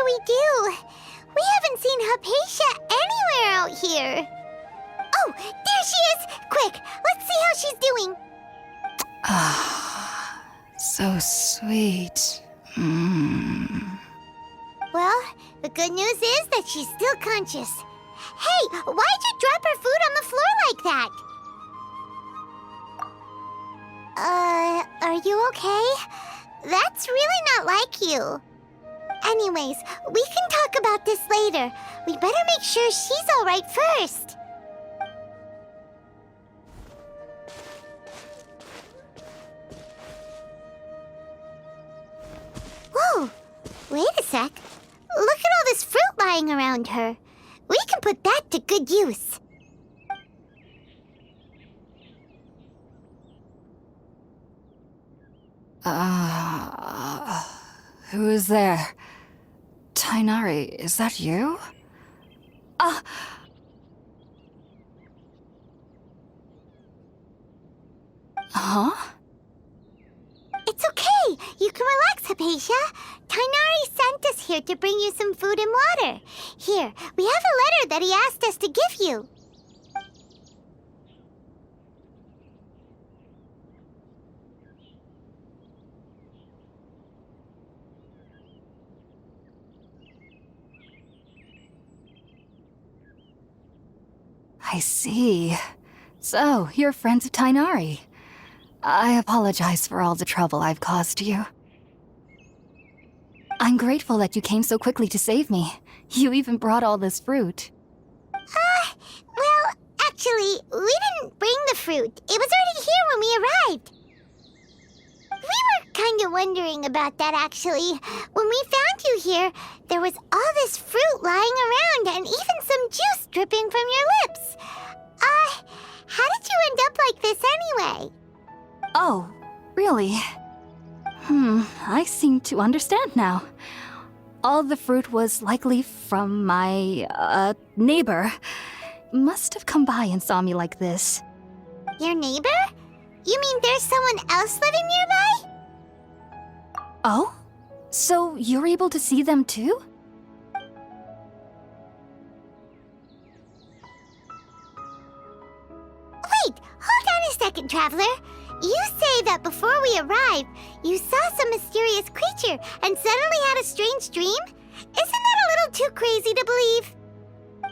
we do? We haven't seen Haypasia anywhere out here. Oh, there she is! Quick, let's see how she's doing. Ah, so sweet. Well, the good news is that she's still conscious. Hey, why'd you drop her food on the floor like that? Are you okay? That's really not like you. Anyways, we can talk about this later. We better make sure she's alright first. Whoa! Wait a sec. Look at all this fruit lying around her. We can put that to good use. Who is there? Tighnari, is that you? Huh? It's okay. You can relax, Haypasia. Tighnari sent us here to bring you some food and water. Here, we have a letter that he asked us to give you. I see. So, you're friends of Tighnari. I apologize for all the trouble I've caused you. I'm grateful that you came so quickly to save me. You even brought all this fruit. Well, actually, we didn't bring the fruit. It was already here when we arrived. We were kind of wondering about that, actually. When we found you here, there was all this fruit lying around and even some juice dripping from your lips. How did you end up like this anyway? Oh, really? I seem to understand now. All the fruit was likely from my, neighbor. Must have come by and saw me like this. Your neighbor? You mean there's someone else living nearby? Oh? So you're able to see them too? Wait, hold on a second, Traveler. You say that before we arrived, you saw some mysterious creature and suddenly had a strange dream? Isn't that a little too crazy to believe?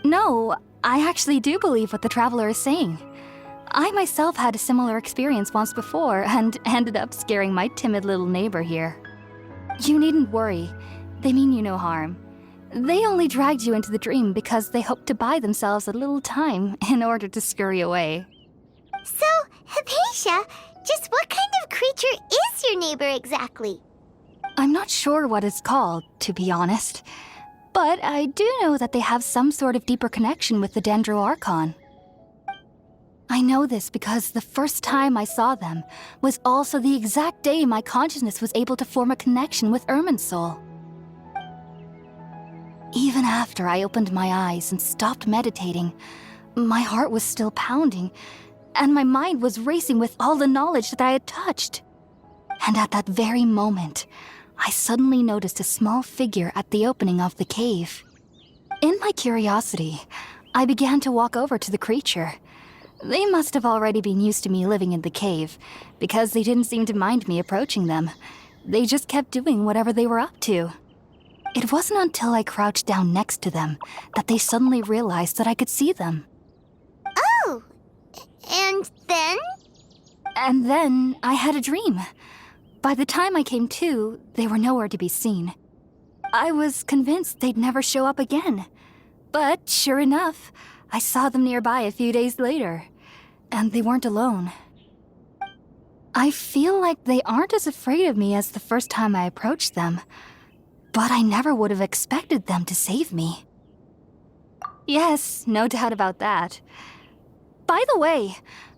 No, I actually do believe what the Traveler is saying. I myself had a similar experience once before and ended up scaring my timid little neighbor here. You needn't worry. They mean you no harm. They only dragged you into the dream because they hoped to buy themselves a little time in order to scurry away. So, Haypasia, just what kind of creature is your neighbor exactly? I'm not sure what it's called, to be honest. But I do know that they have some sort of deeper connection with the Dendro Archon. I know this because the first time I saw them was also the exact day my consciousness was able to form a connection with Irminsul. Even after I opened my eyes and stopped meditating, my heart was still pounding, and my mind was racing with all the knowledge that I had touched. And at that very moment, I suddenly noticed a small figure at the opening of the cave. In my curiosity, I began to walk over to the creature. They must have already been used to me living in the cave, because they didn't seem to mind me approaching them. They just kept doing whatever they were up to. It wasn't until I crouched down next to them that they suddenly realized that I could see them. Oh, and then? And then I had a dream. By the time I came to, they were nowhere to be seen. I was convinced they'd never show up again. But sure enough, I saw them nearby a few days later. And they weren't alone. I feel like they aren't as afraid of me as the first time I approached them. But I never would have expected them to save me. Yes, no doubt about that. By the way,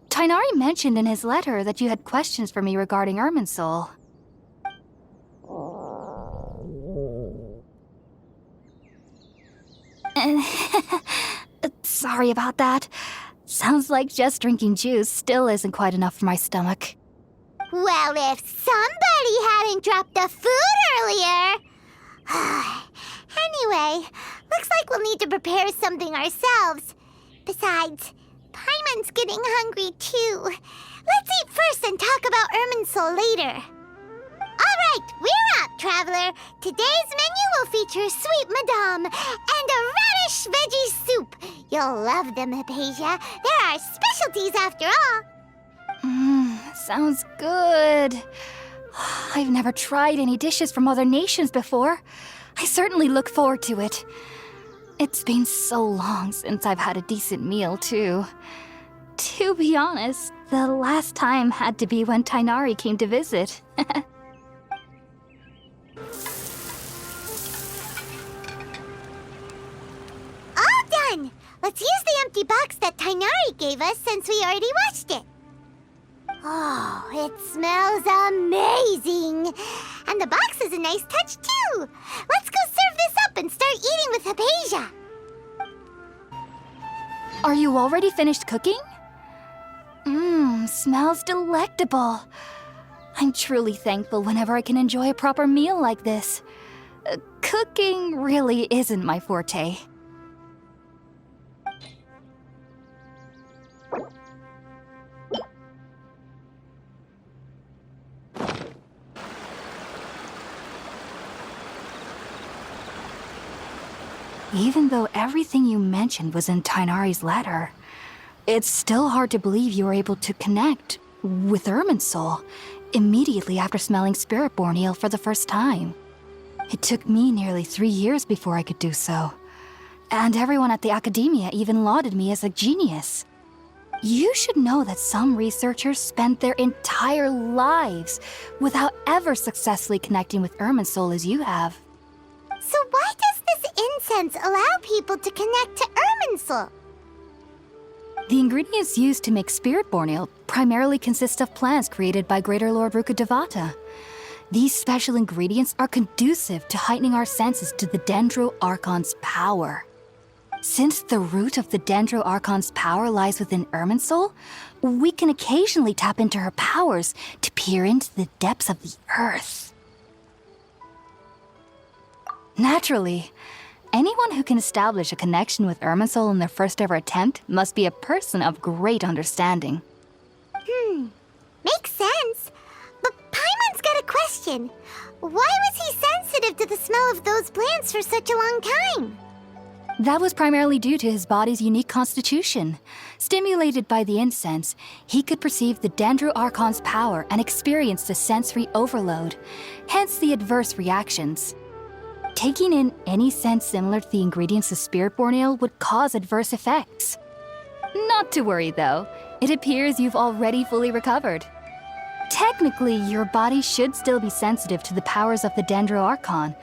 Tighnari mentioned in his letter that you had questions for me regarding Irminsul. Sorry about that. Sounds like just drinking juice still isn't quite enough for my stomach. Well, if somebody hadn't dropped the food earlier... prepare something ourselves. Besides, Paimon's getting hungry too. Let's eat first and talk about Irminsul later. All right, we're up, Traveler. Today's menu will feature sweet madame and a radish veggie soup. You'll love them, Haypasia. They're our specialties after all. Sounds good. I've never tried any dishes from other nations before. I certainly look forward to it. It's been so long since I've had a decent meal, too. To be honest, the last time had to be when Tighnari came to visit. All done! Let's use the empty box that Tighnari gave us since we already washed it. Oh, it smells amazing! And the box is a nice touch, too! Let's go serve this up and start eating with Haypasia! Are you already finished cooking? Smells delectable. I'm truly thankful whenever I can enjoy a proper meal like this. Cooking really isn't my forte. Even though everything you mentioned was in Tighnari's letter, it's still hard to believe you were able to connect with Irminsul immediately after smelling Spiritborn eel for the first time. It took me nearly 3 years before I could do so, and everyone at the Akademiya even lauded me as a genius. You should know that some researchers spend their entire lives without ever successfully connecting with Irminsul as you have. So why does this incense allow people to connect to Irminsul? The ingredients used to make Spiritborn eel primarily consist of plants created by Greater Lord Rukkhadevata. These special ingredients are conducive to heightening our senses to the Dendro Archon's power. Since the root of the Dendro Archon's power lies within Irminsul, we can occasionally tap into her powers to peer into the depths of the earth. Naturally, anyone who can establish a connection with Irminsul in their first ever attempt must be a person of great understanding. Makes sense. But Paimon's got a question. Why was he sensitive to the smell of those plants for such a long time? That was primarily due to his body's unique constitution. Stimulated by the incense, he could perceive the Dendro Archon's power and experienced a sensory overload, hence the adverse reactions. Taking in any scent similar to the ingredients of Spiritborn eel would cause adverse effects. Not to worry, though. It appears you've already fully recovered. Technically, your body should still be sensitive to the powers of the Dendro Archon,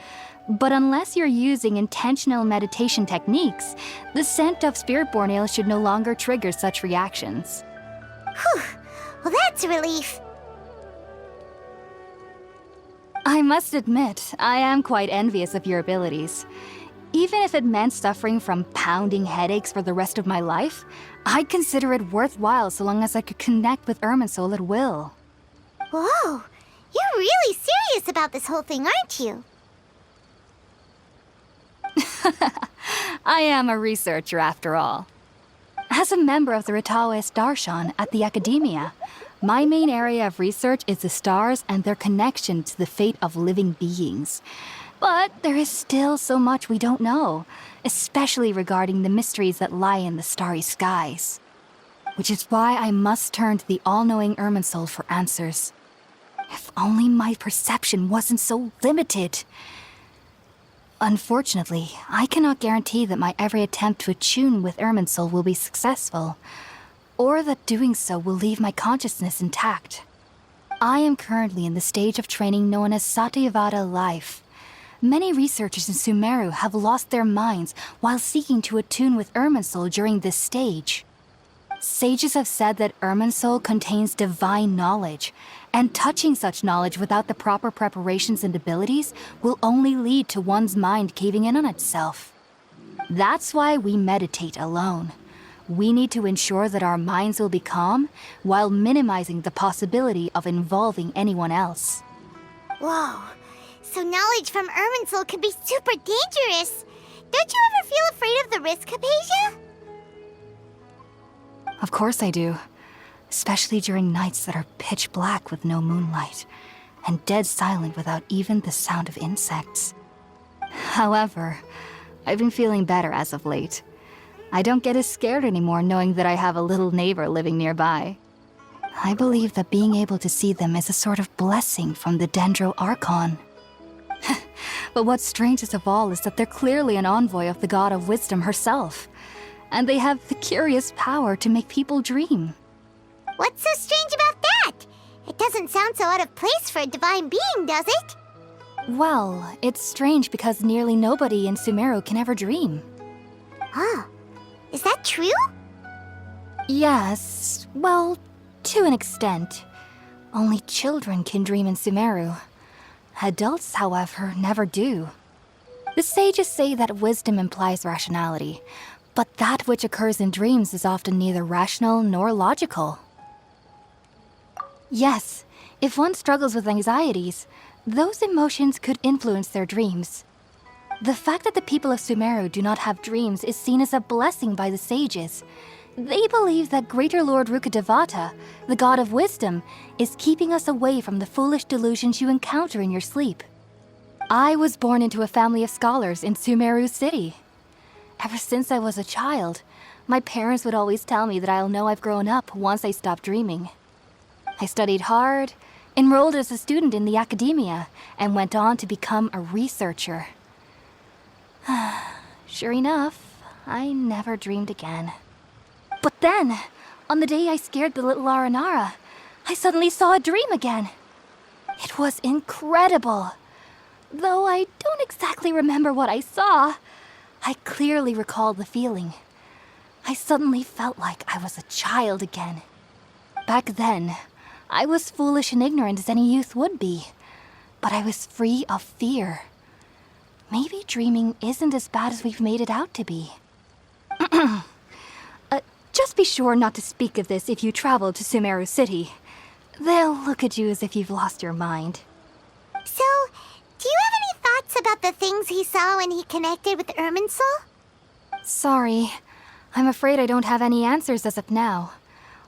but unless you're using intentional meditation techniques, the scent of Spiritborn eel should no longer trigger such reactions. Whew. Well, that's a relief. I must admit, I am quite envious of your abilities. Even if it meant suffering from pounding headaches for the rest of my life, I'd consider it worthwhile so long as I could connect with Irminsul at will. Whoa, you're really serious about this whole thing, aren't you? I am a researcher after all. As a member of the Taoist Darshan at the Akademiya, my main area of research is the stars and their connection to the fate of living beings. But there is still so much we don't know, especially regarding the mysteries that lie in the starry skies. Which is why I must turn to the all-knowing Irminsul for answers. If only my perception wasn't so limited. Unfortunately, I cannot guarantee that my every attempt to attune with Irminsul will be successful, or that doing so will leave my consciousness intact. I am currently in the stage of training known as Satyavada life. Many researchers in Sumeru have lost their minds while seeking to attune with Irminsul during this stage. Sages have said that Irminsul contains divine knowledge, and touching such knowledge without the proper preparations and abilities will only lead to one's mind caving in on itself. That's why we meditate alone. We need to ensure that our minds will be calm while minimizing the possibility of involving anyone else. Whoa, so knowledge from Irminsul could be super dangerous. Don't you ever feel afraid of the risk, Haypasia? Of course I do. Especially during nights that are pitch black with no moonlight, and dead silent without even the sound of insects. However, I've been feeling better as of late. I don't get as scared anymore knowing that I have a little neighbor living nearby. I believe that being able to see them is a sort of blessing from the Dendro Archon. But what's strangest of all is that they're clearly an envoy of the God of Wisdom herself, and they have the curious power to make people dream. What's so strange about that? It doesn't sound so out of place for a divine being, does it? Well, it's strange because nearly nobody in Sumeru can ever dream. Oh, is that true? Yes, well, to an extent. Only children can dream in Sumeru. Adults, however, never do. The sages say that wisdom implies rationality, but that which occurs in dreams is often neither rational nor logical. Yes, if one struggles with anxieties, those emotions could influence their dreams. The fact that the people of Sumeru do not have dreams is seen as a blessing by the sages. They believe that Greater Lord Rukkhadevata, the god of wisdom, is keeping us away from the foolish delusions you encounter in your sleep. I was born into a family of scholars in Sumeru City. Ever since I was a child, my parents would always tell me that I'll know I've grown up once I stop dreaming. I studied hard, enrolled as a student in the Akademiya, and went on to become a researcher. Sure enough, I never dreamed again. But then, on the day I scared the little Aranara, I suddenly saw a dream again. It was incredible. Though I don't exactly remember what I saw, I clearly recall the feeling. I suddenly felt like I was a child again. Back then, I was foolish and ignorant as any youth would be, but I was free of fear. Maybe dreaming isn't as bad as we've made it out to be. Just be sure not to speak of this if you travel to Sumeru City. They'll look at you as if you've lost your mind. So, do you have any thoughts about the things he saw when he connected with Irminsul? Sorry. I'm afraid I don't have any answers as of now.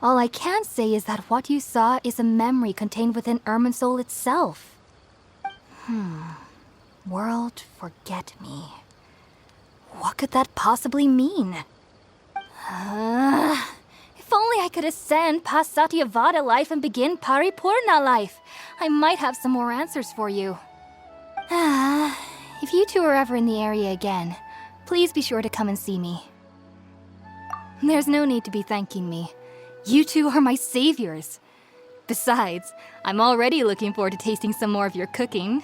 All I can say is that what you saw is a memory contained within Irminsul itself. World forget me. What could that possibly mean? If only I could ascend past Satyavada life and begin Paripurna life, I might have some more answers for you. If you two are ever in the area again, please be sure to come and see me. There's no need to be thanking me. You two are my saviors. Besides, I'm already looking forward to tasting some more of your cooking.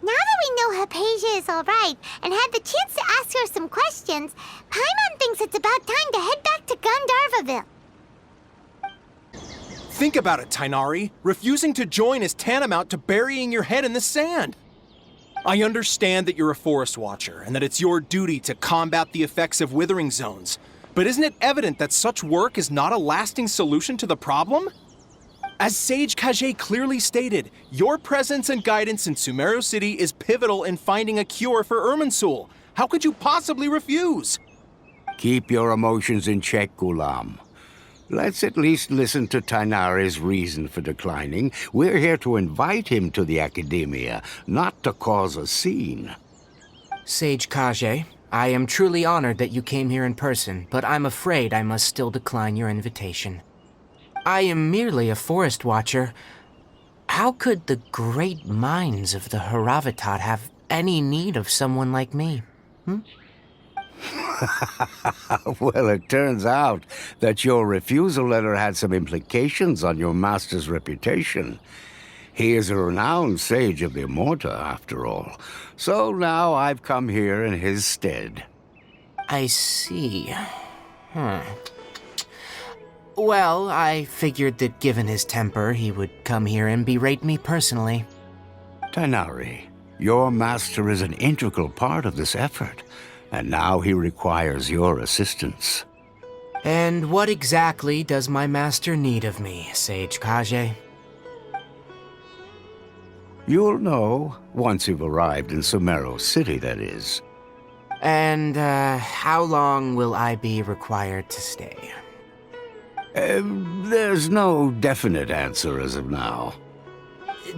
Now that we know Haypasia is alright and had the chance to ask her some questions, Paimon thinks it's about time to head back to Gandharvaville. Think about it, Tighnari. Refusing to join is tantamount to burying your head in the sand. I understand that you're a forest watcher and that it's your duty to combat the effects of withering zones, but isn't it evident that such work is not a lasting solution to the problem? As Sage Khajeh clearly stated, your presence and guidance in Sumeru City is pivotal in finding a cure for Irminsul. How could you possibly refuse? Keep your emotions in check, Ghulam. Let's at least listen to Tighnari's reason for declining. We're here to invite him to the Akademiya, not to cause a scene. Sage Khajeh, I am truly honored that you came here in person, but I'm afraid I must still decline your invitation. I am merely a forest watcher. How could the great minds of the Haravatat have any need of someone like me? Well, it turns out that your refusal letter had some implications on your master's reputation. He is a renowned sage of the Immorta, after all. So now I've come here in his stead. I see. Well, I figured that given his temper, he would come here and berate me personally. Tighnari, your master is an integral part of this effort, and now he requires your assistance. And what exactly does my master need of me, Sage Khajeh? You'll know once you've arrived in Sumeru City, that is. And, how long will I be required to stay? There's no definite answer as of now.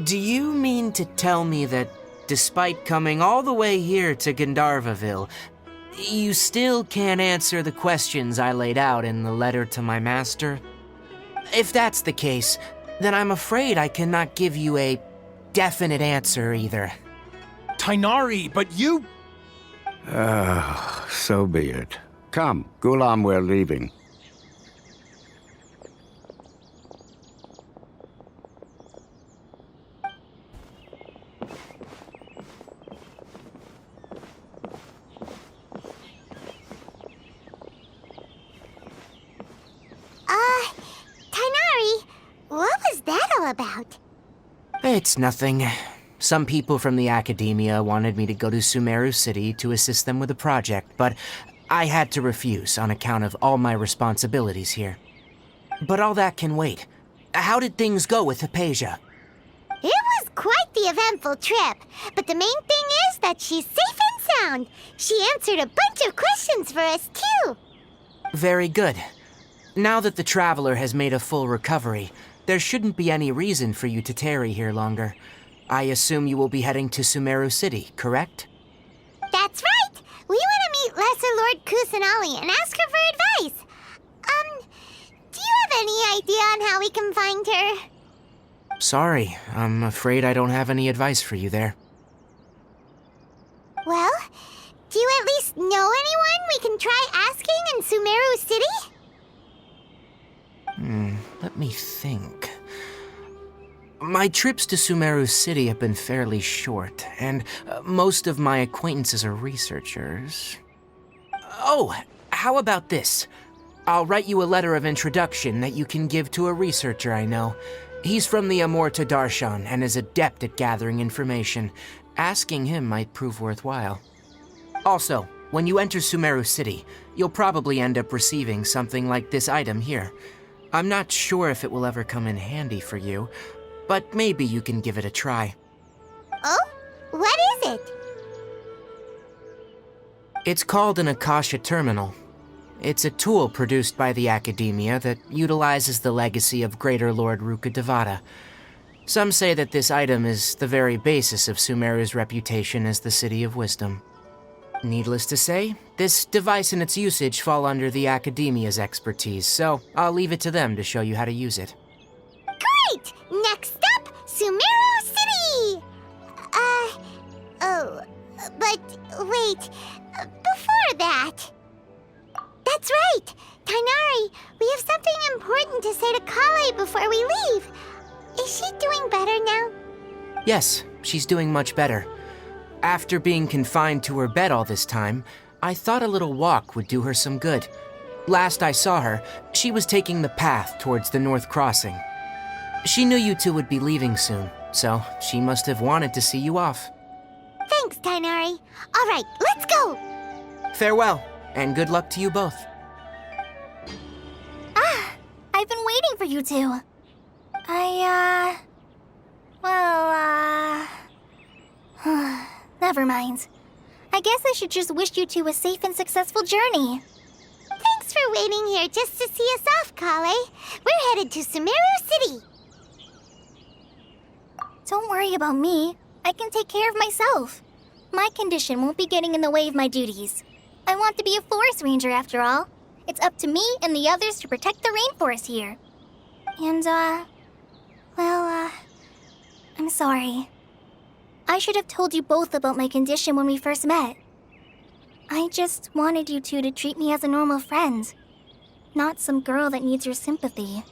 Do you mean to tell me that, despite coming all the way here to Gandharvaville, you still can't answer the questions I laid out in the letter to my master? If that's the case, then I'm afraid I cannot give you a definite answer either. Tighnari, but you... So be it. Come, Gulam, we're leaving. Tighnari, what was that all about? It's nothing. Some people from the Akademiya wanted me to go to Sumeru City to assist them with a project, but I had to refuse on account of all my responsibilities here. But all that can wait. How did things go with Haypasia? It was quite the eventful trip, but the main thing is that she's safe and sound. She answered a bunch of questions for us, too. Very good. Now that the Traveler has made a full recovery, there shouldn't be any reason for you to tarry here longer. I assume you will be heading to Sumeru City, correct? That's right! We want to meet Lesser Lord Kusanali and ask her for advice. Do you have any idea on how we can find her? Sorry, I'm afraid I don't have any advice for you there. Well, do you at least know anyone we can try asking in Sumeru City? Let me think. My trips to Sumeru City have been fairly short, and most of my acquaintances are researchers. Oh, how about this? I'll write you a letter of introduction that you can give to a researcher I know. He's from the Amorta Darshan and is adept at gathering information. Asking him might prove worthwhile. Also, when you enter Sumeru City, you'll probably end up receiving something like this item here. I'm not sure if it will ever come in handy for you, but maybe you can give it a try. Oh? What is it? It's called an Akasha Terminal. It's a tool produced by the Akademiya that utilizes the legacy of Greater Lord Rukkhadevata. Some say that this item is the very basis of Sumeru's reputation as the City of Wisdom. Needless to say, this device and its usage fall under the Akademiya's expertise, so I'll leave it to them to show you how to use it. Great! Next up, Sumeru City! But wait, before that... That's right! Tighnari, we have something important to say to Collei before we leave. Is she doing better now? Yes, she's doing much better. After being confined to her bed all this time, I thought a little walk would do her some good. Last I saw her, she was taking the path towards the North Crossing. She knew you two would be leaving soon, so she must have wanted to see you off. Thanks, Tighnari. All right, let's go! Farewell, and good luck to you both. I've been waiting for you two. Never mind. I guess I should just wish you two a safe and successful journey. Thanks for waiting here just to see us off, Collei. We're headed to Sumeru City. Don't worry about me. I can take care of myself. My condition won't be getting in the way of my duties. I want to be a forest ranger after all. It's up to me and the others to protect the rainforest here. And, I'm sorry. I should have told you both about my condition when we first met. I just wanted you two to treat me as a normal friend, not some girl that needs your sympathy.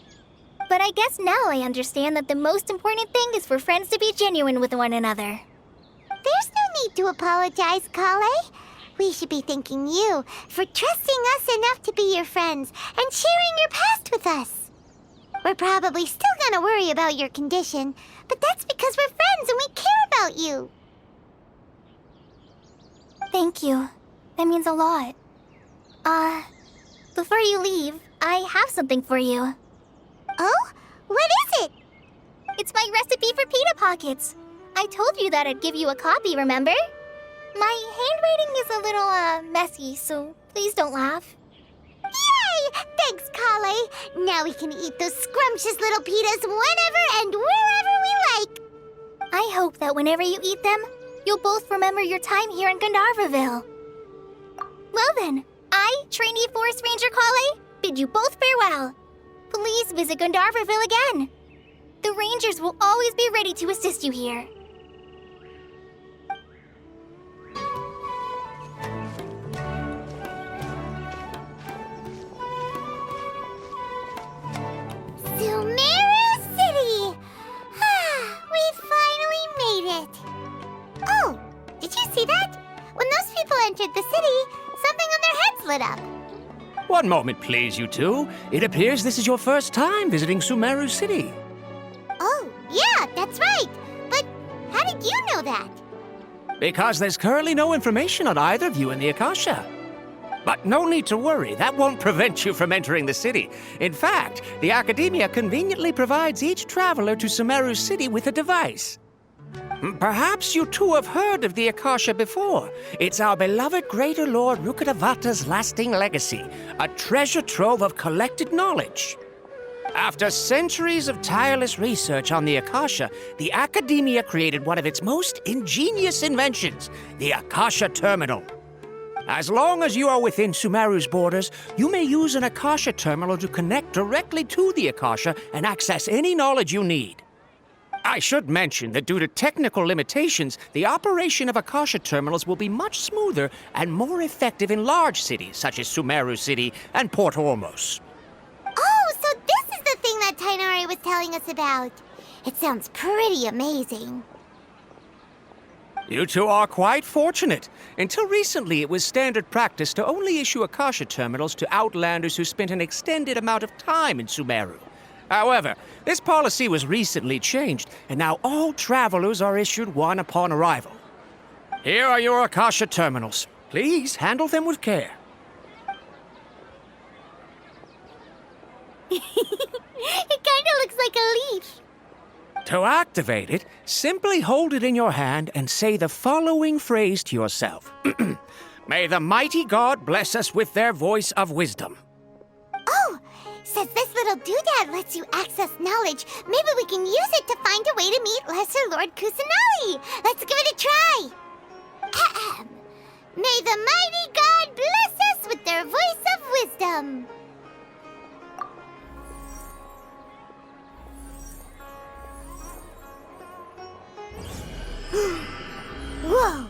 But I guess now I understand that the most important thing is for friends to be genuine with one another. There's no need to apologize, Collei. We should be thanking you for trusting us enough to be your friends and sharing your past with us. We're probably still gonna worry about your condition, but that's because we're friends and we care about you. Thank you. That means a lot. Before you leave, I have something for you. Oh? What is it? It's my recipe for pita pockets. I told you that I'd give you a copy, remember? My handwriting is a little, messy, so please don't laugh. Yay! Thanks, Collei. Now we can eat those scrumptious little pitas whenever and wherever we like. I hope that whenever you eat them, you'll both remember your time here in Gandharvaville. Well then, I, Trainee Forest Ranger Collei, bid you both farewell. Please visit Gandharvaville again. The Rangers will always be ready to assist you here. Sumeru City! We finally made it. Oh, did you see that? When those people entered the city, something on their heads lit up. One moment, please, you two. It appears this is your first time visiting Sumeru City. Oh, yeah, that's right. But how did you know that? Because there's currently no information on either of you in the Akasha. But no need to worry, that won't prevent you from entering the city. In fact, the Akademiya conveniently provides each traveler to Sumeru City with a device. Perhaps you two have heard of the Akasha before. It's our beloved Greater Lord Rukkhadevata's lasting legacy, a treasure trove of collected knowledge. After centuries of tireless research on the Akasha, the Akademiya created one of its most ingenious inventions, the Akasha Terminal. As long as you are within Sumeru's borders, you may use an Akasha terminal to connect directly to the Akasha and access any knowledge you need. I should mention that due to technical limitations, the operation of Akasha terminals will be much smoother and more effective in large cities such as Sumeru City and Port Ormos. Oh, so this is the thing that Tighnari was telling us about. It sounds pretty amazing. You two are quite fortunate. Until recently, it was standard practice to only issue Akasha terminals to outlanders who spent an extended amount of time in Sumeru. However, this policy was recently changed, and now all travelers are issued one upon arrival. Here are your Akasha terminals. Please handle them with care. It kind of looks like a leaf. To activate it, simply hold it in your hand and say the following phrase to yourself. May the mighty God bless us with their voice of wisdom. Oh, since this little doodad lets you access knowledge, maybe we can use it to find a way to meet Lesser Lord Kusanali. Let's give it a try. Ahem. May the mighty God bless us with their voice of wisdom. Whoa!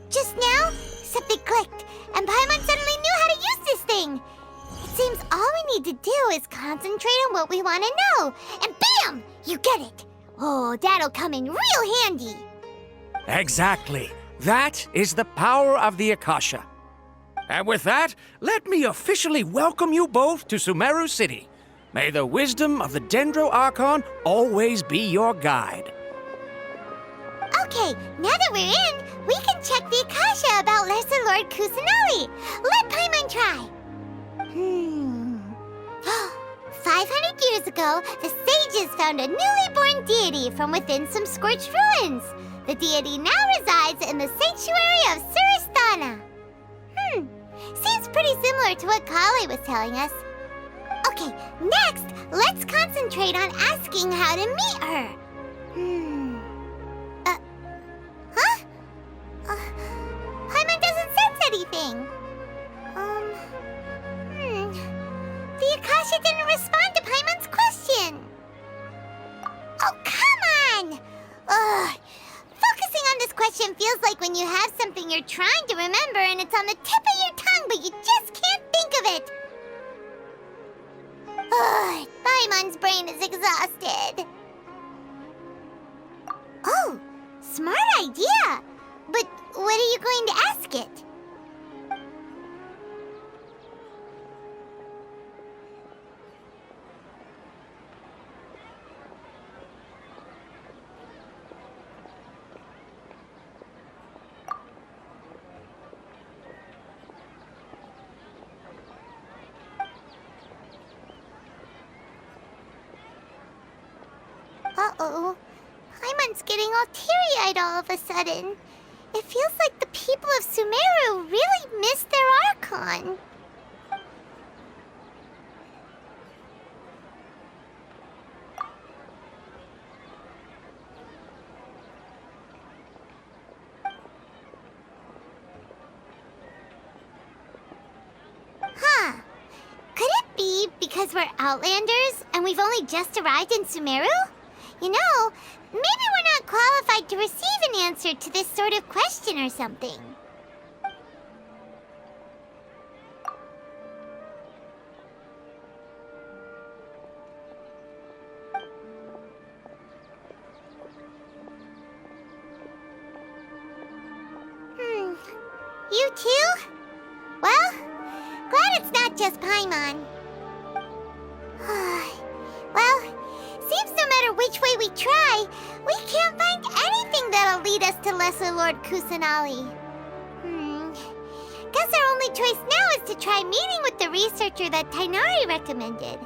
Just now, something clicked, and Paimon suddenly knew how to use this thing. It seems all we need to do is concentrate on what we want to know, and bam! You get it. Oh, that'll come in real handy. Exactly. That is the power of the Akasha. And with that, let me officially welcome you both to Sumeru City. May the wisdom of the Dendro Archon always be your guide. Okay, now that we're in, we can check the Akasha about Lesser Lord Kusanali. Let Paimon try. 500 years ago, the sages found a newly born deity from within some scorched ruins. The deity now resides in the sanctuary of Suristana. Seems pretty similar to what Collei was telling us. Okay, next, let's concentrate on asking how to meet her. Paimon doesn't sense anything. The Akasha didn't respond to Paimon's question. Oh, come on! Ugh. Focusing on this question feels like when you have something you're trying to remember and it's on the tip of your tongue, but you just can't think of it. Ugh, Paimon's brain is exhausted. Oh, smart idea. But what are you going to ask it? Uh-oh. Paimon's getting all teary-eyed all of a sudden. It feels like the people of Sumeru really missed their Archon. Huh. Could it be because we're Outlanders and we've only just arrived in Sumeru? You know, maybe we're not qualified to receive an answer to this sort of question or something. You too? Well, glad it's not just Paimon. Well, seems no matter which way we try, we can't find anything that'll lead us to Lesser Lord Kusanali. Guess our only choice now is to try meeting with the researcher that Tighnari recommended.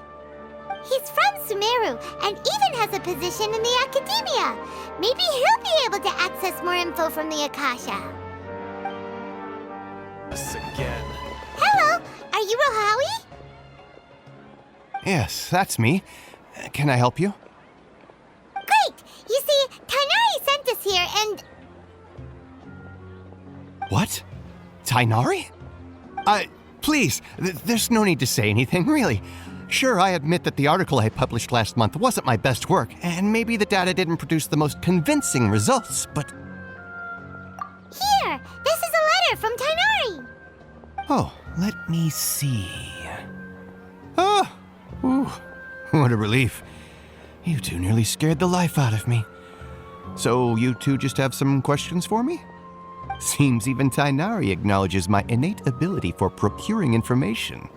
He's from Sumeru and even has a position in the Akademiya. Maybe he'll be able to access more info from the Akasha. Us again. Hello, are you Rohawi? Yes, that's me. Can I help you? Great! You see, Tighnari sent us here and... What? Tighnari? Please, there's no need to say anything, really. Sure, I admit that the article I published last month wasn't my best work, and maybe the data didn't produce the most convincing results, but... Here! This is a letter from Tighnari! Oh, let me see. Oh! Ooh, what a relief. You two nearly scared the life out of me. So you two just have some questions for me? Seems even Tighnari acknowledges my innate ability for procuring information.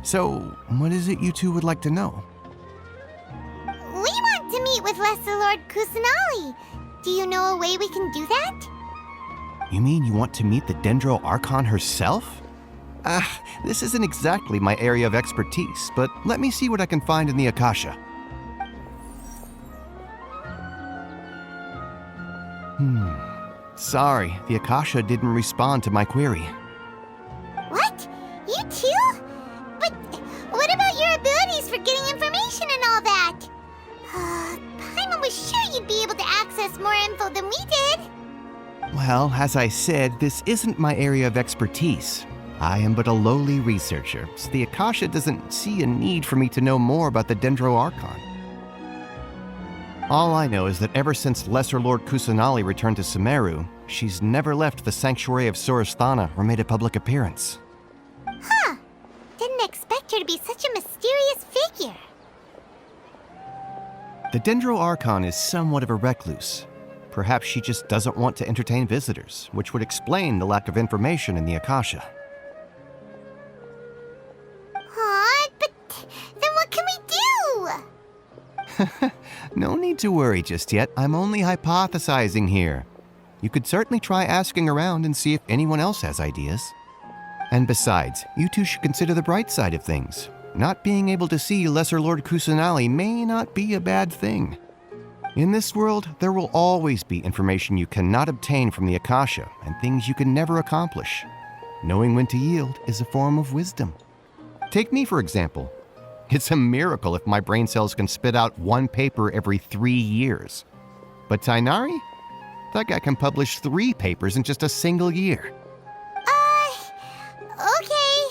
So, what is it you two would like to know? We want to meet with Lesser Lord Kusanali. Do you know a way we can do that? You mean you want to meet the Dendro Archon herself? This isn't exactly my area of expertise, but let me see what I can find in the Akasha. Sorry, the Akasha didn't respond to my query. What? You too? But what about your abilities for getting information and all that? Paimon was sure you'd be able to access more info than we did. Well, as I said, this isn't my area of expertise. I am but a lowly researcher, so the Akasha doesn't see a need for me to know more about the Dendro Archon. All I know is that ever since Lesser Lord Kusanali returned to Sumeru, she's never left the sanctuary of Sorasthana or made a public appearance. Huh. Didn't expect her to be such a mysterious figure. The Dendro Archon is somewhat of a recluse. Perhaps she just doesn't want to entertain visitors, which would explain the lack of information in the Akasha. But then what can we do? No need to worry just yet. I'm only hypothesizing here. You could certainly try asking around and see if anyone else has ideas. And besides, you two should consider the bright side of things. Not being able to see Lesser Lord Kusanali may not be a bad thing. In this world, there will always be information you cannot obtain from the Akasha and things you can never accomplish. Knowing when to yield is a form of wisdom. Take me, for example. It's a miracle if my brain cells can spit out one paper every 3 years. But Tighnari? That guy can publish 3 papers in just a single year. Okay.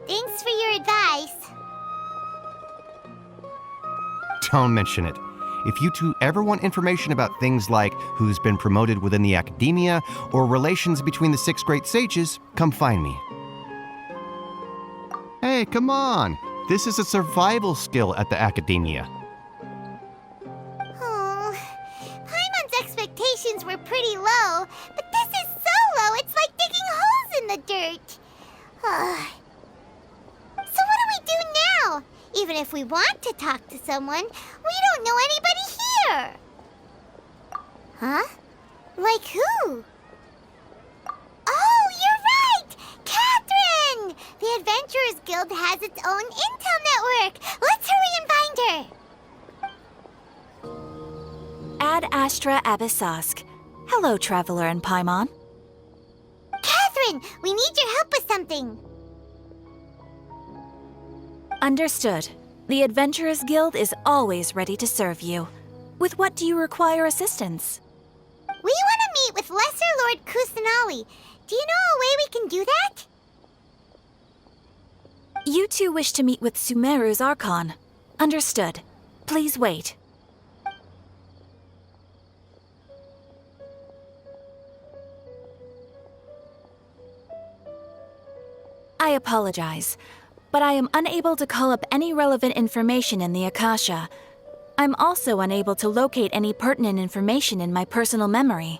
Thanks for your advice. Don't mention it. If you two ever want information about things like who's been promoted within the Akademiya or relations between the 6 great sages, come find me. Hey, come on! This is a survival skill at the Akademiya. Oh, Paimon's expectations were pretty low, but this is so low it's like digging holes in the dirt. So what do we do now? Even if we want to talk to someone, we don't know anybody here. Huh? Like who? Oh, you're right! Catherine! The Adventurers Guild has its own intel network. Let's hurry and find her. Ad Astra Abyssask. Hello, Traveler and Paimon. Catherine, we need your help with something. Understood. The Adventurers Guild is always ready to serve you. With what do you require assistance? We want to meet with Lesser Lord Kusanali. Do you know a way we can do that? You two wish to meet with Sumeru's Archon. Understood. Please wait. I apologize, but I am unable to call up any relevant information in the Akasha. I'm also unable to locate any pertinent information in my personal memory.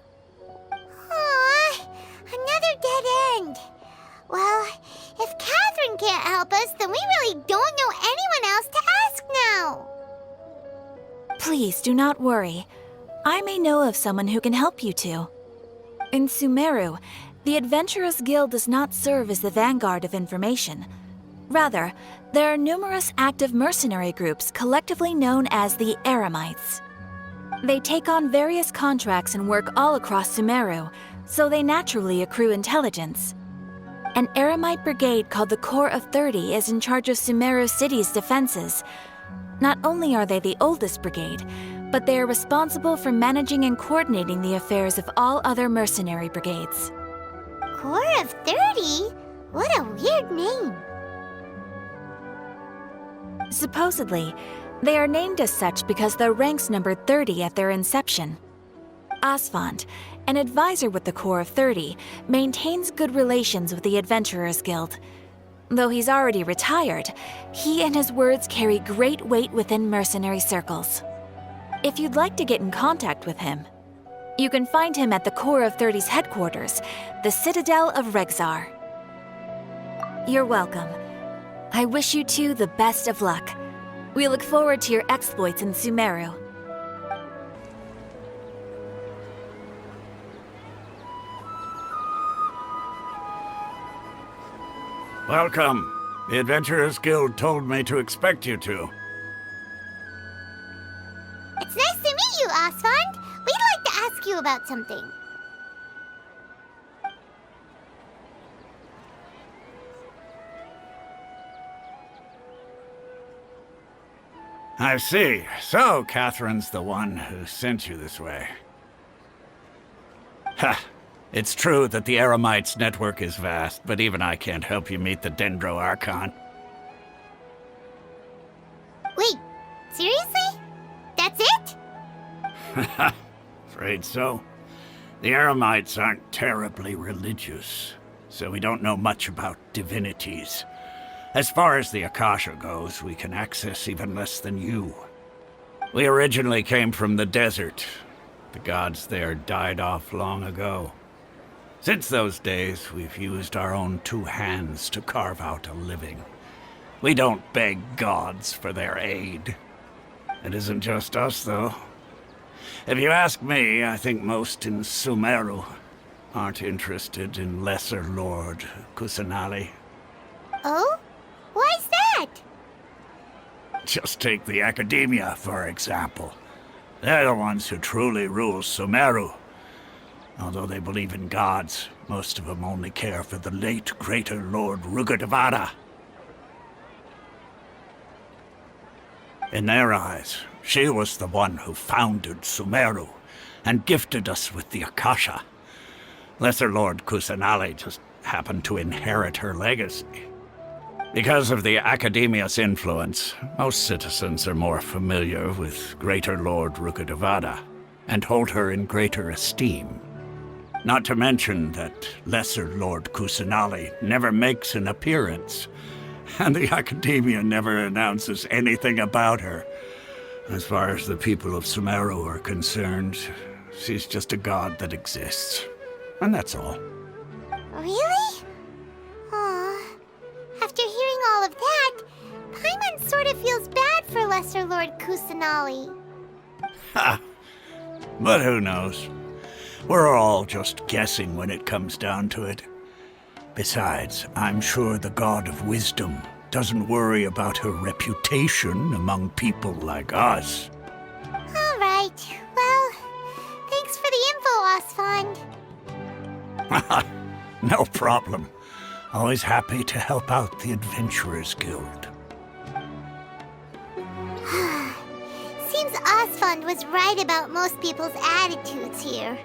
Aww, another dead end. Well, if Catherine can't help us, then we really don't know anyone else to ask now. Please do not worry. I may know of someone who can help you two. In Sumeru, the Adventurers Guild does not serve as the vanguard of information. Rather, there are numerous active mercenary groups collectively known as the Eremites. They take on various contracts and work all across Sumeru, so they naturally accrue intelligence. An Eremite brigade called the Corps of 30 is in charge of Sumeru City's defenses. Not only are they the oldest brigade, but they are responsible for managing and coordinating the affairs of all other mercenary brigades. Corps of 30? What a weird name. Supposedly, they are named as such because their ranks numbered 30 at their inception. Asfand, an advisor with the Corps of 30, maintains good relations with the Adventurers Guild. Though he's already retired, he and his words carry great weight within mercenary circles. If you'd like to get in contact with him, you can find him at the Corps of 30's headquarters, the Citadel of Regzar. You're welcome. I wish you two the best of luck. We look forward to your exploits in Sumeru. Welcome. The Adventurers Guild told me to expect you two. It's nice to meet you, Asfand. We'd like to ask you about something. I see. So, Catherine's the one who sent you this way. Ha! It's true that the Eremites' network is vast, but even I can't help you meet the Dendro Archon. Wait, seriously? That's it? Afraid so. The Eremites aren't terribly religious, so we don't know much about divinities. As far as the Akasha goes, we can access even less than you. We originally came from the desert. The gods there died off long ago. Since those days, we've used our own two hands to carve out a living. We don't beg gods for their aid. It isn't just us, though. If you ask me, I think most in Sumeru aren't interested in Lesser Lord Kusanali. Oh? Why's that? Just take the Akademiya, for example. They're the ones who truly rule Sumeru. Although they believe in gods, most of them only care for the late Greater Lord Rukkhadevata. In their eyes, she was the one who founded Sumeru and gifted us with the Akasha. Lesser Lord Kusanali just happened to inherit her legacy. Because of the Akademiya's influence, most citizens are more familiar with Greater Lord Rukkhadevata and hold her in greater esteem. Not to mention that Lesser Lord Kusanali never makes an appearance, and the Akademiya never announces anything about her. As far as the people of Sumeru are concerned, she's just a god that exists. And that's all. Really? Aw. After hearing all of that, Paimon sort of feels bad for Lesser Lord Kusanali. Ha! But who knows? We're all just guessing when it comes down to it. Besides, I'm sure the God of Wisdom doesn't worry about her reputation among people like us. All right. Well, No problem. Always happy to help out the Adventurers Guild. Seems Osfond was right about most people's attitudes here.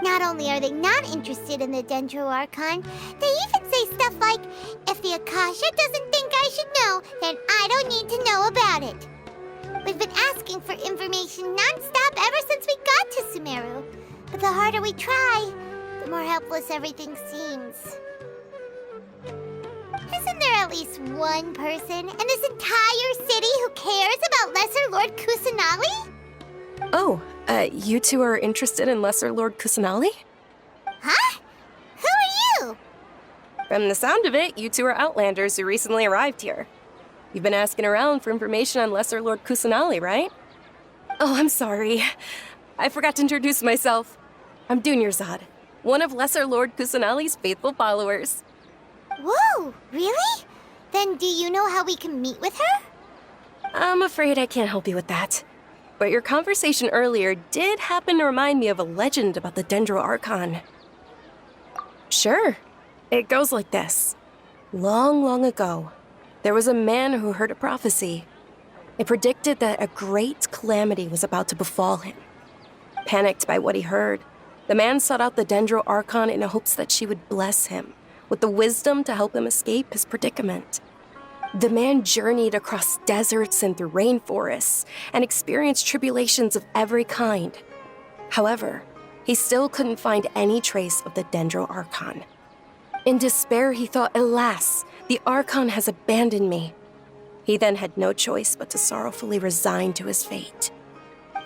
Not only are they not interested in the Dendro Archon, they even say stuff like, if the Akasha doesn't think I should know, then I don't need to know about it. We've been asking for information non-stop ever since we got to Sumeru. But the harder we try, the more helpless everything seems. Isn't there at least one person in this entire city who cares about Lesser Lord Kusanali? Oh, you two are interested in Lesser Lord Kusanali? Huh? Who are you? From the sound of it, you two are Outlanders who recently arrived here. You've been asking around for information on Lesser Lord Kusanali, right? Oh, I'm sorry. I forgot to introduce myself. I'm Dunyarzad, one of Lesser Lord Kusanali's faithful followers. Whoa, really? Then do you know how we can meet with her? I'm afraid I can't help you with that. But your conversation earlier did happen to remind me of a legend about the Dendro Archon. Sure. It goes like this. Long, long ago, there was a man who heard a prophecy. It predicted that a great calamity was about to befall him. Panicked by what he heard, the man sought out the Dendro Archon in hopes that she would bless him with the wisdom to help him escape his predicament. The man journeyed across deserts and through rainforests and experienced tribulations of every kind. However, he still couldn't find any trace of the Dendro Archon. In despair, he thought, alas, the Archon has abandoned me. He then had no choice but to sorrowfully resign to his fate.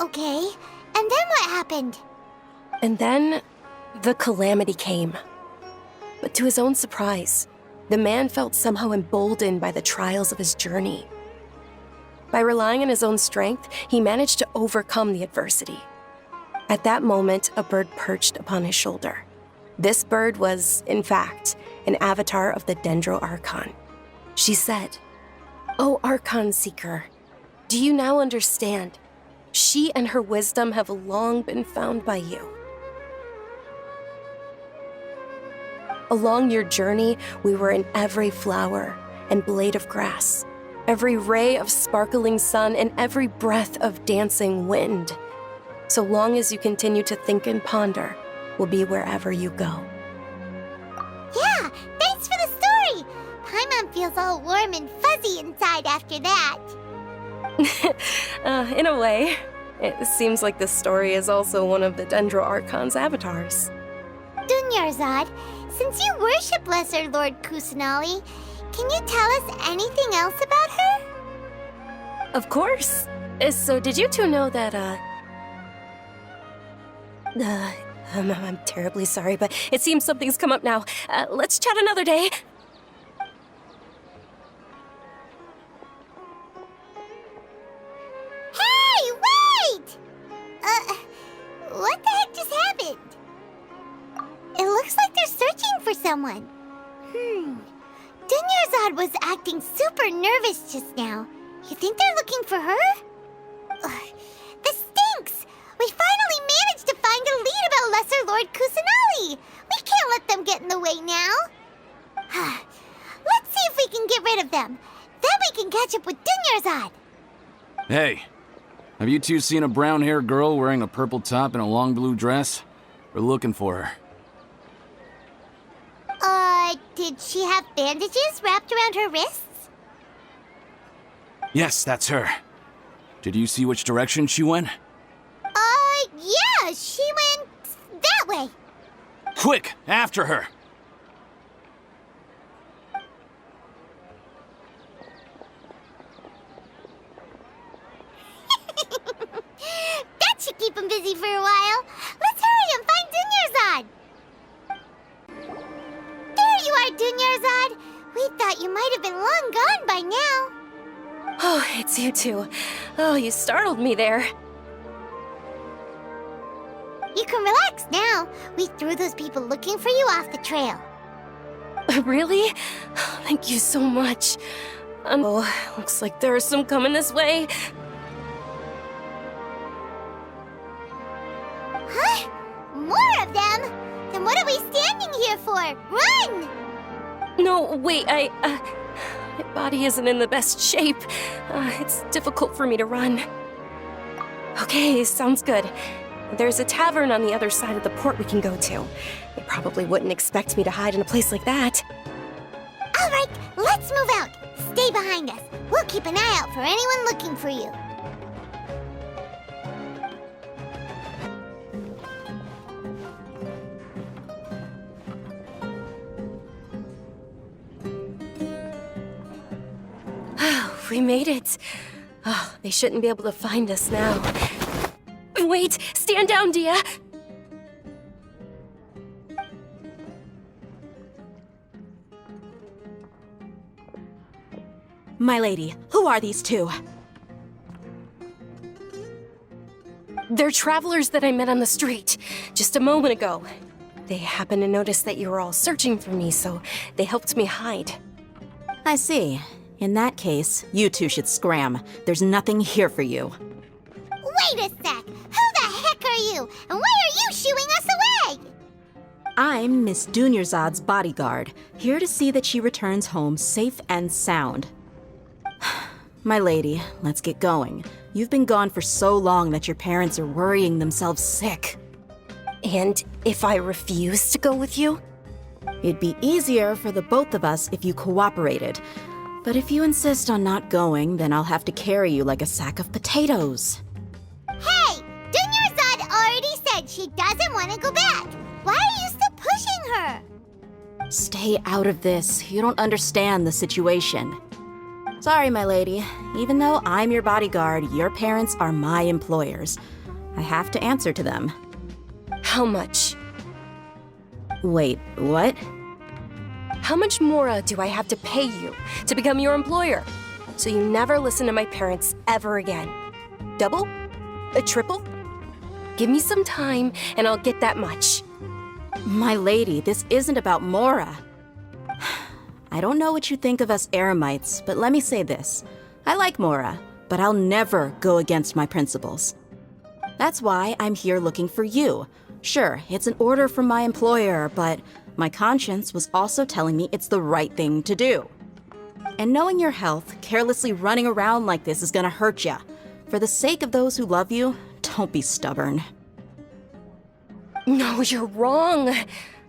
Okay, and then what happened? And then, the calamity came. But to his own surprise, the man felt somehow emboldened by the trials of his journey. By relying on his own strength, he managed to overcome the adversity. At that moment, a bird perched upon his shoulder. This bird was, in fact, an avatar of the Dendro Archon. She said, "O Archon Seeker, do you now understand? She and her wisdom have long been found by you. Along your journey, we were in every flower and blade of grass, every ray of sparkling sun, and every breath of dancing wind. So long as you continue to think and ponder, we'll be wherever you go." Yeah, thanks for the story! Paimon feels all warm and fuzzy inside after that. In a way, it seems like this story is also one of the Dendro Archon's avatars. Dunyarzad, since you worship Lesser Lord Kusanali, can you tell us anything else about her? Of course. So did you two know that, I'm terribly sorry, but it seems something's come up now. Let's chat another day. Hey, wait! What the heck just happened? It looks like they're searching for someone. Dunyarzad was acting super nervous just now. You think they're looking for her? This stinks! We finally managed to find a lead about Lesser Lord Kusanali! We can't let them get in the way now. Let's see if we can get rid of them. Then we can catch up with Dunyarzad. Hey, have you two seen a brown-haired girl wearing a purple top and a long blue dress? We're looking for her. Did she have bandages wrapped around her wrists? Yes, that's her. Did you see which direction she went? Yeah, she went that way. Quick, after her! That should keep him busy for a while. Let's hurry and find Dunyarzad. There you are, Dunyarzad. We thought you might have been long gone by now. Oh, it's you two. Oh, you startled me there. You can relax now. We threw those people looking for you off the trail. Really? Thank you so much. Oh, looks like there's some coming this way. Huh? for? Run! No, wait, my body isn't in the best shape. It's difficult for me to run. Okay, sounds good. There's a tavern on the other side of the port we can go to. They probably wouldn't expect me to hide in a place like that. All right, let's move out. Stay behind us. We'll keep an eye out for anyone looking for you. We made it. Oh, they shouldn't be able to find us now. Wait, stand down, Dia. My lady, who are these two? They're travelers that I met on the street just a moment ago. They happened to notice that you were all searching for me, so they helped me hide. I see. In that case, you two should scram. There's nothing here for you. Wait a sec. Who the heck are you? And why are you shooing us away? I'm Miss Dunyarzad's bodyguard, here to see that she returns home safe and sound. My lady, let's get going. You've been gone for so long that your parents are worrying themselves sick. And if I refuse to go with you? It'd be easier for the both of us if you cooperated. But if you insist on not going, then I'll have to carry you like a sack of potatoes. Hey! Dunyarzad already said she doesn't want to go back. Why are you still pushing her? Stay out of this. You don't understand the situation. Sorry, my lady. Even though I'm your bodyguard, your parents are my employers. I have to answer to them. How much? Wait, what? How much more do I have to pay you to become your employer? So you never listen to my parents ever again. Double? A triple? Give me some time and I'll get that much. My lady, this isn't about Mora. I don't know what you think of us Eremites, but let me say this. I like Mora, but I'll never go against my principles. That's why I'm here looking for you. Sure, it's an order from my employer, but my conscience was also telling me it's the right thing to do. And knowing your health, carelessly running around like this is gonna hurt ya. For the sake of those who love you, don't be stubborn. No, you're wrong.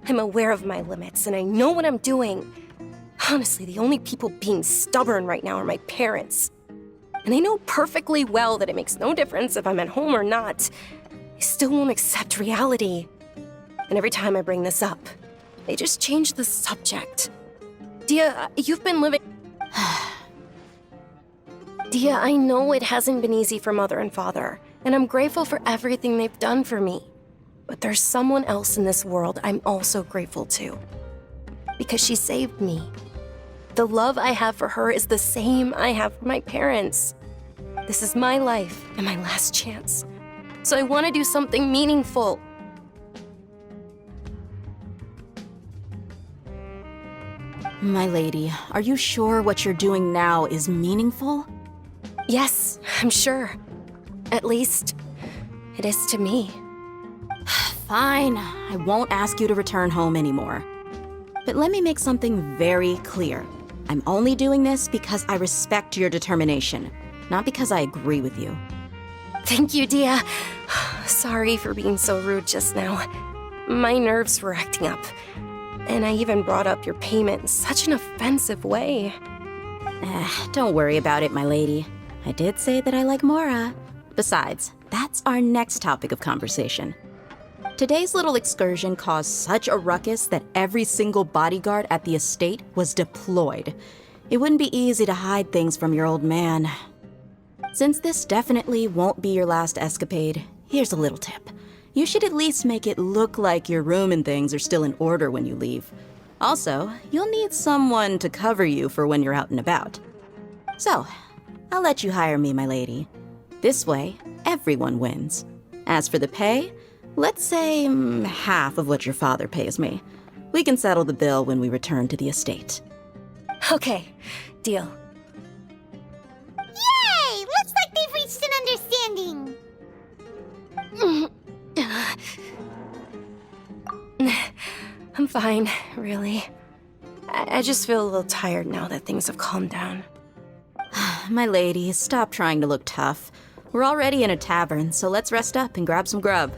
I'm aware of my limits and I know what I'm doing. Honestly, the only people being stubborn right now are my parents. And I know perfectly well that it makes no difference if I'm at home or not. They still won't accept reality. And every time I bring this up, they just change the subject. Dia, you've been living... Dia, I know it hasn't been easy for Mother and Father, and I'm grateful for everything they've done for me. But there's someone else in this world I'm also grateful to. Because she saved me. The love I have for her is the same I have for my parents. This is my life and my last chance. So I want to do something meaningful. My lady, are you sure what you're doing now is meaningful? Yes, I'm sure. At least, it is to me. Fine, I won't ask you to return home anymore. But let me make something very clear. I'm only doing this because I respect your determination, not because I agree with you. Thank you, Dia. Sorry for being so rude just now. My nerves were acting up. And I even brought up your payment in such an offensive way. Don't worry about it, my lady. I did say that I like Mora. Besides, that's our next topic of conversation. Today's little excursion caused such a ruckus that every single bodyguard at the estate was deployed. It wouldn't be easy to hide things from your old man. Since this definitely won't be your last escapade, here's a little tip. You should at least make it look like your room and things are still in order when you leave. Also, you'll need someone to cover you for when you're out and about. So, I'll let you hire me, my lady. This way, everyone wins. As for the pay, let's say half of what your father pays me. We can settle the bill when we return to the estate. Okay, deal. Yay! Looks like they've reached an understanding. I'm fine, really. I just feel a little tired now that things have calmed down. My lady, stop trying to look tough. We're already in a tavern, so let's rest up and grab some grub.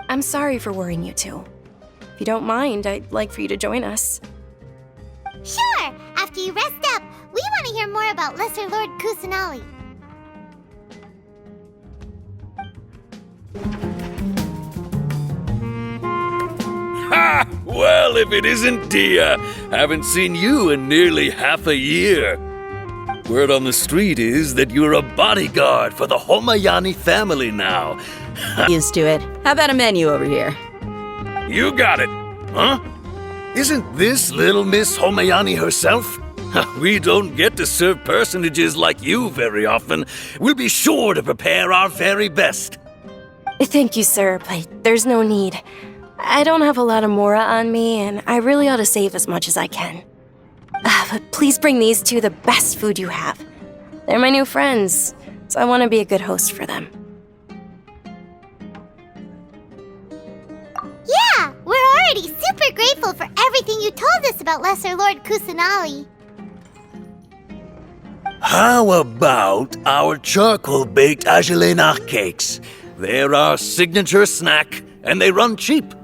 I'm sorry for worrying you two. If you don't mind, I'd like for you to join us. Sure! After you rest up, we want to hear more about Lesser Lord Kusanali. Ha! Well, if it isn't Dia, haven't seen you in nearly half a year. Word on the street is that you're a bodyguard for the Homayani family now. Used to it. How about a menu over here? You got it, huh? Isn't this little Miss Homayani herself? We don't get to serve personages like you very often. We'll be sure to prepare our very best. Thank you, sir, but there's no need. I don't have a lot of Mora on me, and I really ought to save as much as I can. But please bring these two the best food you have. They're my new friends, so I want to be a good host for them. Yeah, we're already super grateful for everything you told us about Lesser Lord Kusanali. How about our charcoal-baked Agelena cakes? They're our signature snack, and they run cheap.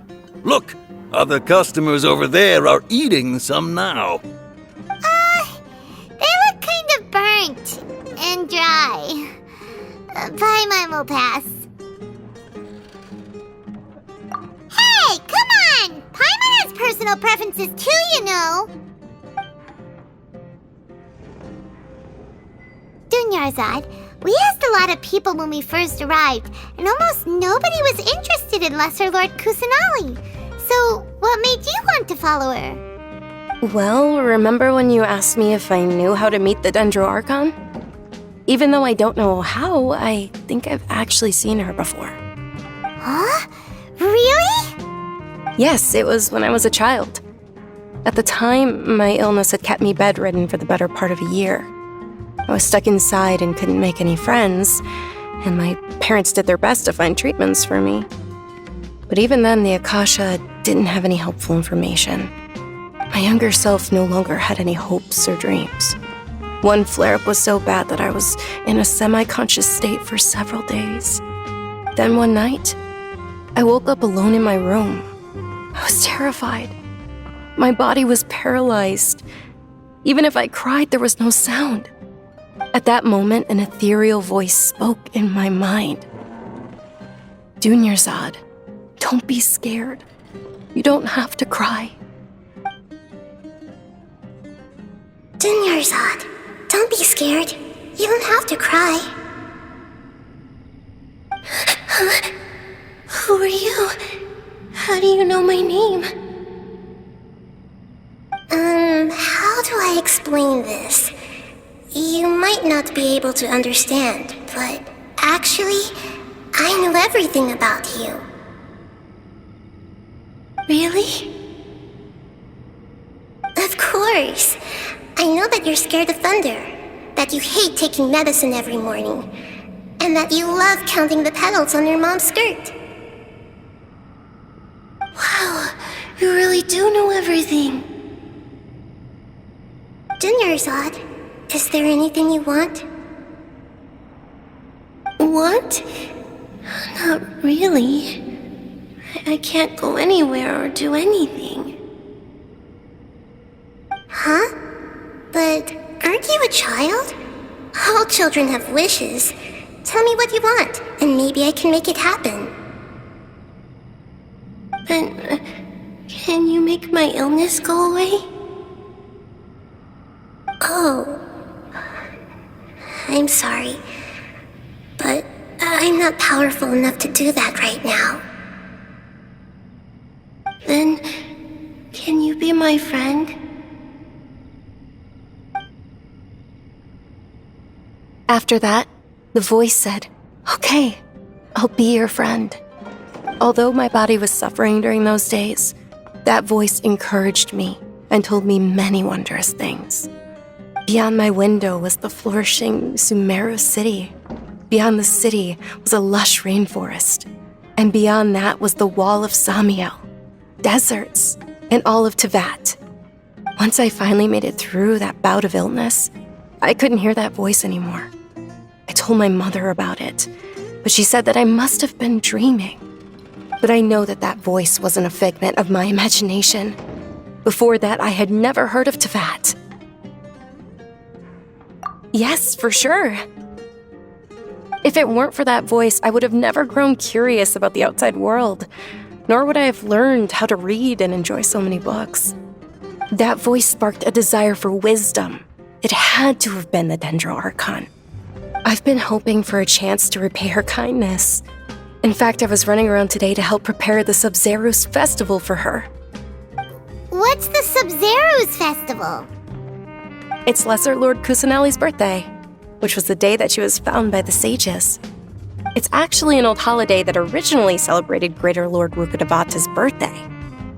Look, other customers over there are eating some now. They look kind of burnt and dry. Paimon will pass. Hey, come on! Paimon has personal preferences too, you know. Dunyarzad, we asked a lot of people when we first arrived, and almost nobody was interested in Lesser Lord Kusanali. So, what made you want to follow her? Well, remember when you asked me if I knew how to meet the Dendro Archon? Even though I don't know how, I think I've actually seen her before. Huh? Really? Yes, it was when I was a child. At the time, my illness had kept me bedridden for the better part of a year. I was stuck inside and couldn't make any friends, and my parents did their best to find treatments for me. But even then, the Akasha didn't have any helpful information. My younger self no longer had any hopes or dreams. One flare-up was so bad that I was in a semi-conscious state for several days. Then one night, I woke up alone in my room. I was terrified. My body was paralyzed. Even if I cried, there was no sound. At that moment, an ethereal voice spoke in my mind. Dunyarzad, don't be scared. You don't have to cry. Dunyarzad, don't be scared. You don't have to cry. Who are you? How do you know my name? How do I explain this? You might not be able to understand, but actually, I know everything about you. Really? Of course. I know that you're scared of thunder, that you hate taking medicine every morning, and that you love counting the petals on your mom's skirt. Wow, you really do know everything. Dunyarzad, is there anything you want? Want? Not really. I can't go anywhere or do anything. Huh? But aren't you a child? All children have wishes. Tell me what you want, and maybe I can make it happen. But can you make my illness go away? Oh. I'm sorry, but I'm not powerful enough to do that right now. Then, can you be my friend? After that, the voice said, "Okay, I'll be your friend." Although my body was suffering during those days, that voice encouraged me and told me many wondrous things. Beyond my window was the flourishing Sumeru City. Beyond the city was a lush rainforest. And beyond that was the wall of Samiel. deserts, and all of Teyvat. Once I finally made it through that bout of illness, I couldn't hear that voice anymore. I told my mother about it, but she said that I must have been dreaming. But I know that that voice wasn't a figment of my imagination. Before that, I had never heard of Teyvat. Yes, for sure. If it weren't for that voice, I would have never grown curious about the outside world, nor would I have learned how to read and enjoy so many books. That voice sparked a desire for wisdom. It had to have been the Dendro Archon. I've been hoping for a chance to repay her kindness. In fact, I was running around today to help prepare the Sub-Zerus festival for her. What's the Sub-Zerus festival? It's Lesser Lord Kusanali's birthday, which was the day that she was found by the sages. It's actually an old holiday that originally celebrated Greater Lord Rukkhadevata's birthday.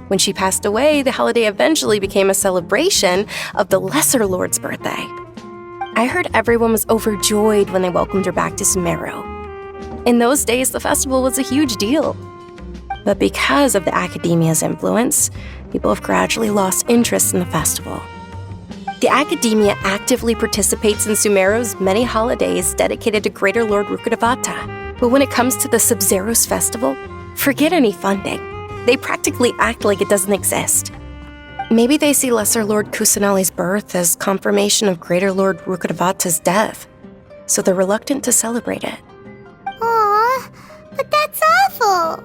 When she passed away, the holiday eventually became a celebration of the Lesser Lord's birthday. I heard everyone was overjoyed when they welcomed her back to Sumeru. In those days, the festival was a huge deal. But because of the Akademiya's influence, people have gradually lost interest in the festival. The Akademiya actively participates in Sumeru's many holidays dedicated to Greater Lord Rukkhadevata. But when it comes to the Sub-Zerus festival, forget any funding. They practically act like it doesn't exist. Maybe they see Lesser Lord Kusanali's birth as confirmation of Greater Lord Rukkhadevata's death, so they're reluctant to celebrate it. Aw, but that's awful.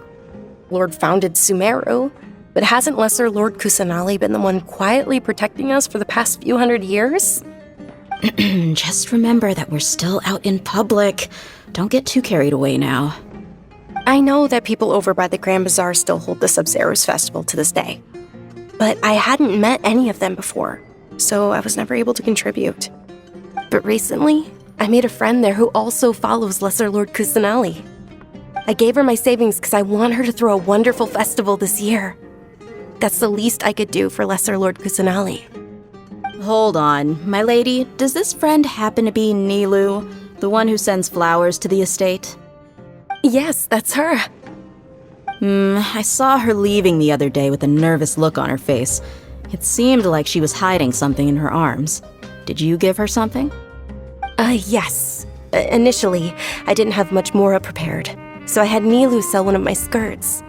Lord founded Sumeru, but hasn't Lesser Lord Kusanali been the one quietly protecting us for the past few hundred years? Just remember that we're still out in public. Don't get too carried away now. I know that people over by the Grand Bazaar still hold the Sub-Zerus festival to this day, but I hadn't met any of them before, so I was never able to contribute. But recently, I made a friend there who also follows Lesser Lord Kusanali. I gave her my savings because I want her to throw a wonderful festival this year. That's the least I could do for Lesser Lord Kusanali. Hold on, my lady. Does this friend happen to be Nilou, the one who sends flowers to the estate? Yes, that's her. I saw her leaving the other day with a nervous look on her face. It seemed like she was hiding something in her arms. Did you give her something? Yes. Initially, I didn't have much Mora prepared, so I had Nilou sell one of my skirts.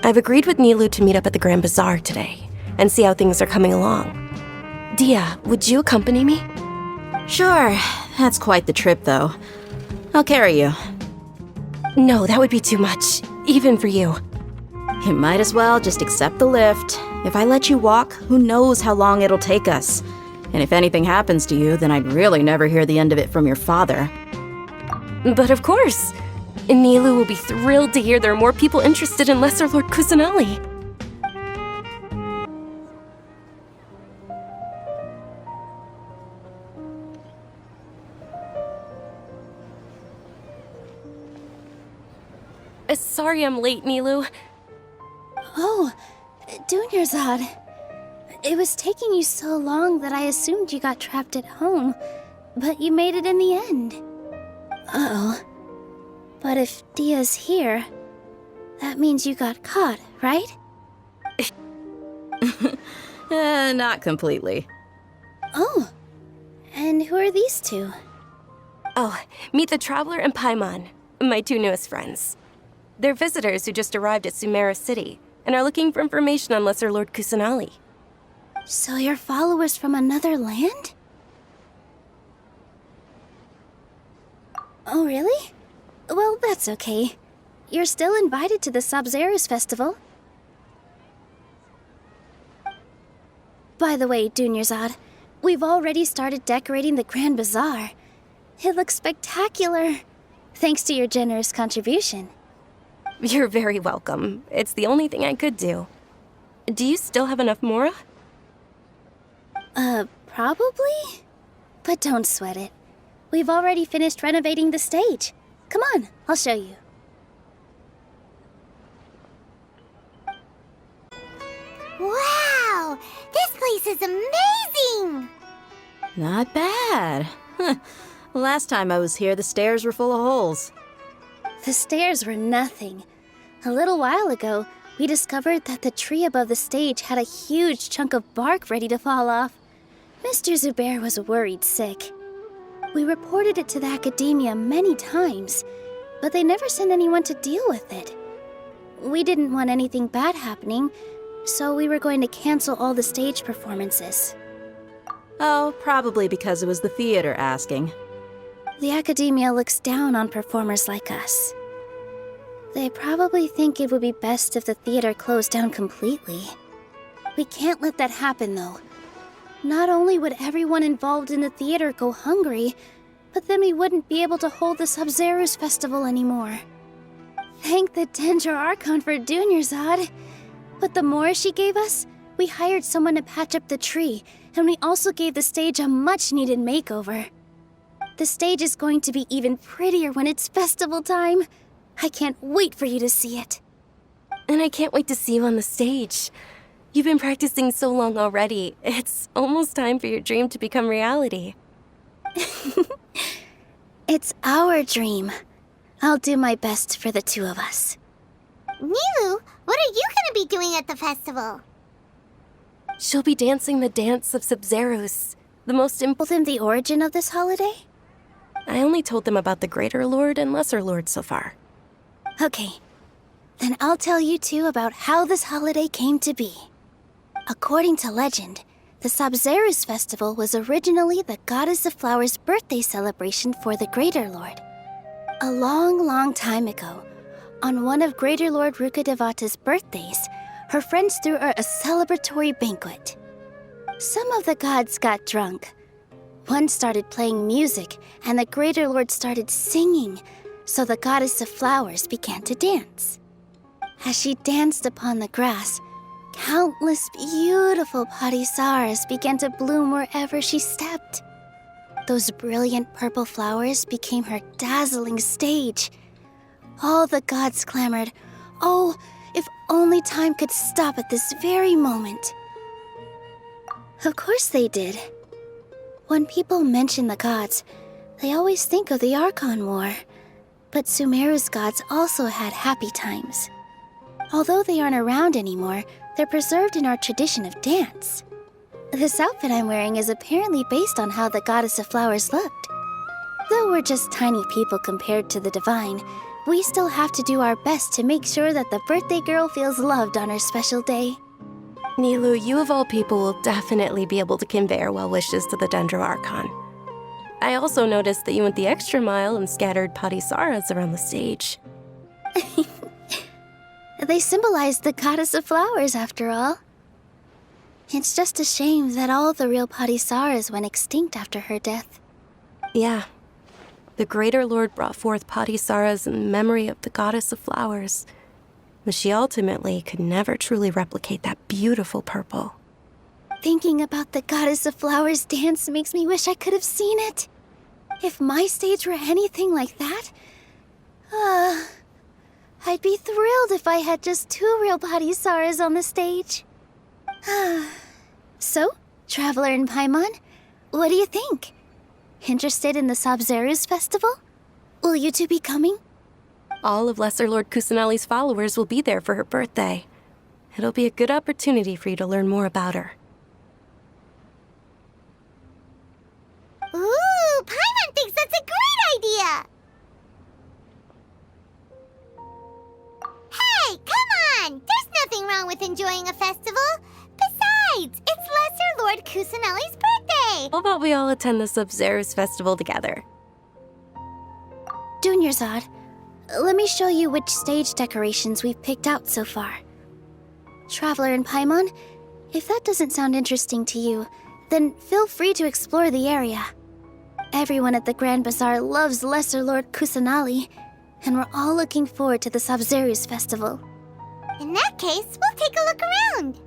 I've agreed with Nilou to meet up at the Grand Bazaar today and see how things are coming along. Dia, would you accompany me? Sure. That's quite the trip, though. I'll carry you. No, that would be too much, even for you. You might as well just accept the lift. If I let you walk, who knows how long it'll take us. And if anything happens to you, then I'd really never hear the end of it from your father. But of course. Nilou will be thrilled to hear there are more people interested in Lesser Lord Kusanali. Sorry I'm late, Nilou. Oh, Dunyarzad. It was taking you so long that I assumed you got trapped at home, but you made it in the end. Uh-oh. But if Dia's here, that means you got caught, right? Not completely. Oh, and who are these two? Oh, meet the Traveler and Paimon, my two newest friends. They're visitors who just arrived at Sumeru City and are looking for information on Lesser Lord Kusanali. So you're followers from another land? Oh, really? Well, that's okay. You're still invited to the Sub-Zerus festival. By the way, Dunyarzad, we've already started decorating the Grand Bazaar. It looks spectacular, thanks to your generous contribution. You're very welcome. It's the only thing I could do. Do you still have enough Mora? Probably? But don't sweat it. We've already finished renovating the stage. Come on, I'll show you. Wow! This place is amazing! Not bad. Last time I was here, the stairs were full of holes. The stairs were nothing. A little while ago, we discovered that the tree above the stage had a huge chunk of bark ready to fall off. Mr. Zubair was worried sick. We reported it to the Akademiya many times, but they never sent anyone to deal with it. We didn't want anything bad happening, so we were going to cancel all the stage performances. Oh, probably because it was the theater asking. The Akademiya looks down on performers like us. They probably think it would be best if the theater closed down completely. We can't let that happen, though. Not only would everyone involved in the theater go hungry, but then we wouldn't be able to hold the Sub-Zerus festival anymore. Thank the Dendro Archon for Dunyarzad. But the more she gave us, we hired someone to patch up the tree, and we also gave the stage a much-needed makeover. The stage is going to be even prettier when it's festival time. I can't wait for you to see it. And I can't wait to see you on the stage. You've been practicing so long already. It's almost time for your dream to become reality. It's our dream. I'll do my best for the two of us. Nilou, what are you gonna be doing at the festival? She'll be dancing the dance of Sub-Zerus, the most important. The origin of this holiday? I only told them about the Greater Lord and Lesser Lord so far. Okay, then I'll tell you two about how this holiday came to be. According to legend, the Sub-Zerus festival was originally the Goddess of Flowers' birthday celebration for the Greater Lord. A long, long time ago, on one of Greater Lord Rukkhadevata's birthdays, her friends threw her a celebratory banquet. Some of the gods got drunk. One started playing music, and the Greater Lord started singing, so the Goddess of Flowers began to dance. As she danced upon the grass, countless beautiful parisaras began to bloom wherever she stepped. Those brilliant purple flowers became her dazzling stage. All the gods clamored, "Oh, if only time could stop at this very moment." Of course they did. When people mention the gods, they always think of the Archon War. But Sumeru's gods also had happy times. Although they aren't around anymore, they're preserved in our tradition of dance. This outfit I'm wearing is apparently based on how the Goddess of Flowers looked. Though we're just tiny people compared to the divine, we still have to do our best to make sure that the birthday girl feels loved on her special day. Nilou, you of all people will definitely be able to convey our well wishes to the Dendro Archon. I also noticed that you went the extra mile and scattered parisaras around the stage. They symbolize the Goddess of Flowers, after all. It's just a shame that all the real parisaras went extinct after her death. Yeah. The Greater Lord brought forth parisaras in memory of the Goddess of Flowers, but she ultimately could never truly replicate that beautiful purple. Thinking about the Goddess of Flowers dance makes me wish I could have seen it. If my stage were anything like that, I'd be thrilled if I had just two real parisaras on the stage. So, Traveler and Paimon, what do you think? Interested in the Sub-Zerus festival? Will you two be coming? All of Lesser Lord Kusanali's followers will be there for her birthday. It'll be a good opportunity for you to learn more about her. Ooh, Paimon thinks that's a great idea! Hey, come on! There's nothing wrong with enjoying a festival. Besides, it's Lesser Lord Kusanali's birthday! How about we all attend the Sub-Zerus festival together? Dunyarzad, let me show you which stage decorations we've picked out so far. Traveler and Paimon, if that doesn't sound interesting to you, then feel free to explore the area. Everyone at the Grand Bazaar loves Lesser Lord Kusanali, and we're all looking forward to the Sub-Zerus festival. In that case, we'll take a look around.